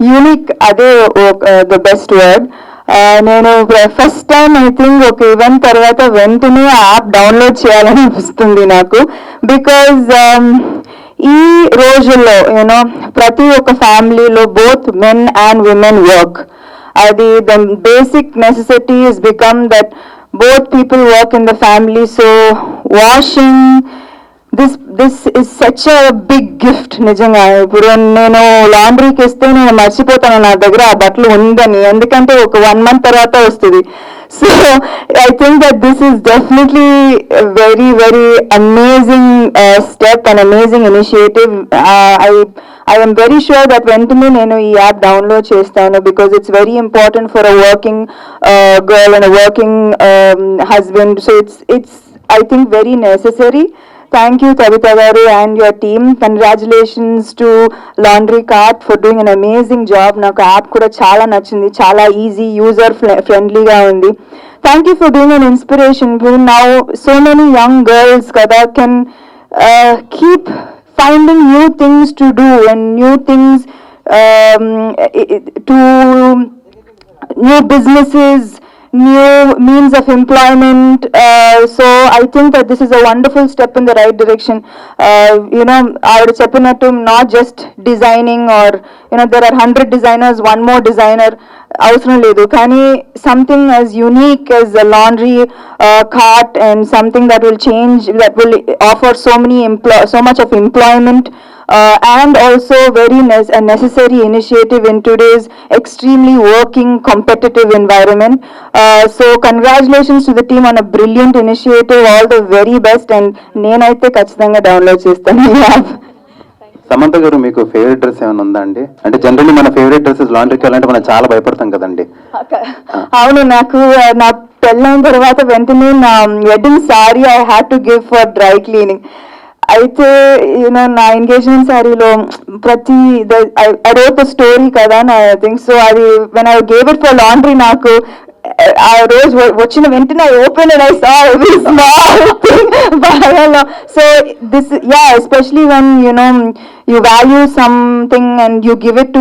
Unique అదే the best word. నేను first time I think ఒక ఈవెంట్ తర్వాత వెంటనే యాప్ డౌన్లోడ్ చేయాలని అనిపిస్తుంది నాకు. బికాజ్ ఈ రోజుల్లో యూనో ప్రతి ఒక్క ఫ్యామిలీలో both men and women work. అది the basic necessity is become that both people work in the family, so washing this is such a big gift. నిజంగా ఇప్పుడు నేను లాండ్రీకి ఇస్తే నేను మర్చిపోతాను నా దగ్గర ఆ బట్టలు ఉందని, ఎందుకంటే ఒక 1 month తర్వాత వస్తుంది. So I think that this is definitely very very amazing step and amazing initiative. I am very sure that వెంటనే నేను ఈ యాప్ డౌన్లోడ్ చేస్తాను, because it's very important for a working girl and a working husband. So it's I think very necessary. Thank you Tabitha garu and your team. Congratulations to Laundry Cart for doing an amazing job. Naku app kuda chaala nachindi, chaala easy, user friendly ga undi. Thank you for being an inspiration. Now so many young girls kada can keep finding new things to do and new things to new businesses, new means of employment. So I think that this is a wonderful step in the right direction. You know, I would cheppinattu not just designing, or you know there are 100 designers, one more designer అవసరం లేదు, కానీ something as unique as a laundry cart and something that will change, that will offer so much of employment, and also very a necessary initiative in today's extremely working competitive environment. So congratulations to the team on a brilliant initiative. All the very best, and నేనైతే ఖచ్చితంగా download చేస్తాను ఈ app. Samantha గారు, మీకు favourite dress ఏమైనా ఉందా అండి? అంటే జనరల్లీ మన ఫేవరెట్ డ్రెస్సెస్ లాండ్రీకి వెళ్ళాలంటే మనం చాలా భయపడతాం కదండి. అవును, నాకు నా పెళ్ళైన తర్వాత వెంటనే నా wedding sorry I had to give for dry cleaning. అయితే యూనో నా ఎంగేజ్మెంట్ శారీలో ప్రతి ఐ రోట్ ద స్టోరీ కదా నా థింక్. సో అది when I gave it for laundry, నాకు ఆ రోజు వచ్చిన వెంటనే I open and I saw every small thing బాగా. So this yeah, especially when you know you value something and you give it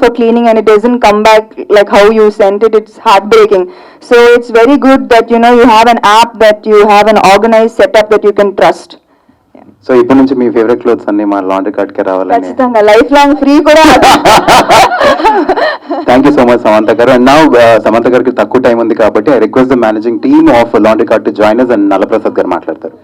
for cleaning and it doesn't come back like how you sent it, it's heartbreaking. So it's very good that you know you have an app, that you have an organized setup that you can trust. So ఇప్పటి నుంచి మీ favourite clothes అన్ని మా laundry కార్ట్కే రావాలని ఖచ్చితంగా life long free కూడా. Thank you so much Samantha గారు. And now Samantha గారికి తక్కువ టైం ఉంది కాబట్టి I request the managing team of laundry cart to join us, and Nallaprasad గారు మాట్లాడతారు.